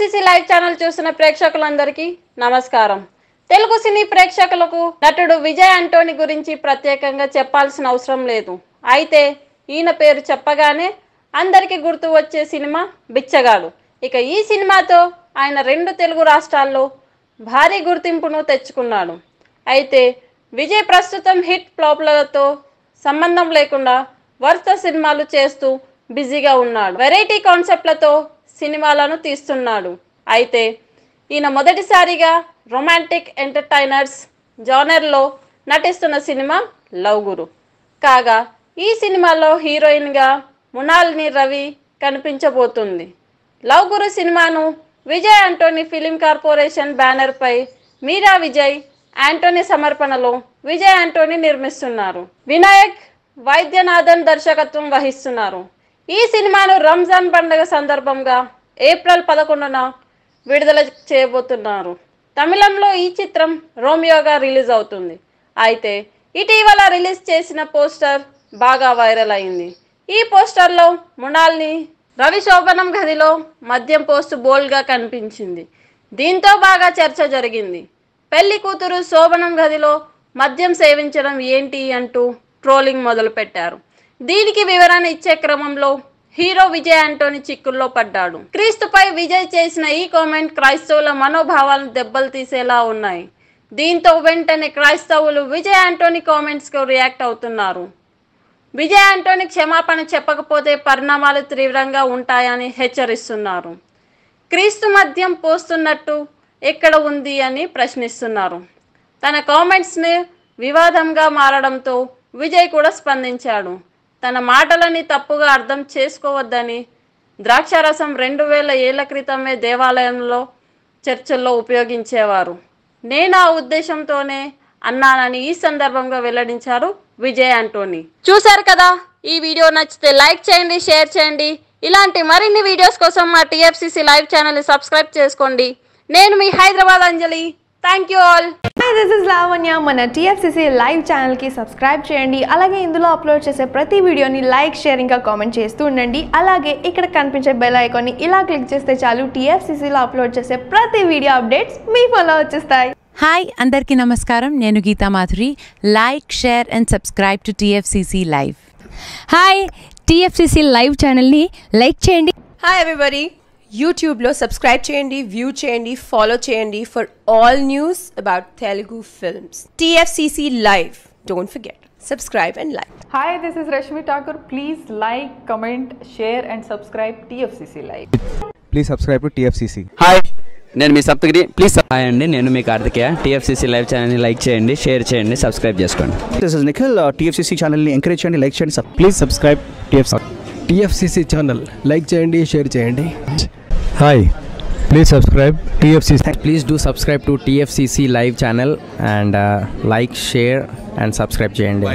TFCC live channel చూసిన ప్రేక్షకులందరికీ నమస్కారం. తెలుగు సినీ ప్రేక్షకులకు నటుడు విజయ్ ఆంటోనీ గురించి ప్రత్యేకంగా చెప్పాల్సిన అవసరం లేదు. అయితే ఈయన పేరు చెప్పగానే అందరికీ గుర్తు వచ్చే సినిమా బిచ్చగాడు. ఇక ఈ సినిమాతో ఆయన 2 తెలుగు రాష్ట్రాల్లో భారీ గుర్తింపును తెచ్చుకున్నాడు. అయితే విజయ్ ప్రస్తుతం హిట్ ఫ్లాప్లతో సంబంధం లేకుండా వరుస సినిమాలు చేస్తూ బిజీగా ఉన్నాడు. వెరైటీ కాన్సెప్ట్లతో సినిమాలను తీస్తున్నాడు. అయితే ఈయన మొదటిసారిగా రొమాంటిక్ ఎంటర్టైనర్స్ జానర్లో నటిస్తున్న సినిమా లవ్ గురు కాగా, ఈ సినిమాలో హీరోయిన్గా మృణాలిని రవి కనిపించబోతుంది. లవ్ గురు సినిమాను విజయ్ ఆంటోనీ ఫిలిం కార్పొరేషన్ బ్యానర్పై మీరా విజయ్ ఆంటోనీ సమర్పణలో విజయ్ ఆంటోనీ నిర్మిస్తున్నారు. వినాయక్ వైద్యనాథన్ దర్శకత్వం వహిస్తున్నారు. ఈ సినిమాను రంజాన్ పండుగ సందర్భంగా ఏప్రిల్ 11న విడుదల చేయబోతున్నారు. తమిళంలో ఈ చిత్రం రోమియోగా రిలీజ్ అవుతుంది. అయితే ఇటీవల రిలీజ్ చేసిన పోస్టర్ బాగా వైరల్ అయింది. ఈ పోస్టర్లో మృణాలిని రవి శోభనం గదిలో మద్యం పోస్ట్ బోల్డ్గా కనిపించింది. దీంతో బాగా చర్చ జరిగింది. పెళ్లి కూతురు శోభనం గదిలో మద్యం సేవించడం ఏంటి అంటూ ట్రోలింగ్ మొదలుపెట్టారు. దీనికి వివరణ ఇచ్చే క్రమంలో హీరో విజయ్ ఆంటోనీ చిక్కుల్లో పడ్డాడు. క్రీస్తుపై విజయ్ చేసిన ఈ కామెంట్ క్రైస్తవుల మనోభావాలను దెబ్బలు తీసేలా ఉన్నాయి. దీంతో వెంటనే క్రైస్తవులు విజయ్ ఆంటోనీ కామెంట్స్కు రియాక్ట్ అవుతున్నారు. విజయ్ ఆంటోనీ క్షమాపణ చెప్పకపోతే పరిణామాలు తీవ్రంగా ఉంటాయని హెచ్చరిస్తున్నారు. క్రీస్తు మద్యం పోస్తున్నట్టు ఎక్కడ ఉంది అని ప్రశ్నిస్తున్నారు. తన కామెంట్స్ని వివాదంగా మారడంతో విజయ్ కూడా స్పందించాడు. తన మాటలని తప్పుగా అర్థం చేసుకోవద్దని, ద్రాక్షారసం 2000 ఏళ్ల క్రితమే దేవాలయంలో చర్చల్లో ఉపయోగించేవారు. నేను ఆ ఉద్దేశంతోనే అన్నానని ఈ సందర్భంగా వెల్లడించారు విజయ్ ఆంటోనీ. చూశారు కదా, ఈ వీడియో నచ్చితే లైక్ చేయండి, షేర్ చేయండి. ఇలాంటి మరిన్ని వీడియోస్ కోసం మా టీఎఫ్సీసీ లైవ్ ఛానల్ని సబ్స్క్రైబ్ చేసుకోండి. నేను మీ Hyderabad Anjali. Thank you all. Hi, this is Lavanya. మన టీఎఫ్సీసీ లైవ్ ఛానల్కి సబ్స్క్రైబ్ చేయండి. అలాగే ఇందులో అప్లోడ్ చేసే ప్రతి వీడియోని లైక్, షేర్ ఇంకా కామెంట్ చేస్తూ ఉండండి. అలాగే ఇక్కడ కనిపించే బెల్ ఐకాన్ని ఇలా క్లిక్ చేస్తే చాలు టీఎఫ్సీసీలో అప్లోడ్ చేసే ప్రతి వీడియో అప్డేట్స్ మీ ఫోన్లో వచ్చేస్తాయి. హాయ్ అందరికీ నమస్కారం. నేను Geetha Madhuri. Like, share and subscribe to TFCC live. Hi, TFCC live ఛానల్ని లైక్ చేయండి. హాయ్ ఎవ్రీబడి, యూట్యూబ్లో సబ్స్క్రైబ్ చేయండి, వ్యూ చేయండి, ఫాలో చేయండి for all news about Telugu films. TFCC live, don't forget, subscribe and like. Hi, this is Rashmi Thakur. Please like, comment, share and subscribe TFCC Live. Please subscribe to TFCC. Hi, నేను మీ Saptagiri. Please hi అండి, నేను మీ Karthikeya. TFCC live ఛానల్ని like చేయండి, share చేయండి, subscribe చేసుకోండి. This is Nikhil. TFCC ఛానల్ని encourage చేయండి, like చేయండి. Please subscribe TFCC channel. Like చేయండి, షేర్ చేయండి. Hi, please subscribe TFCC. Please do subscribe to TFCC live channel and like, share and subscribe చేయండి.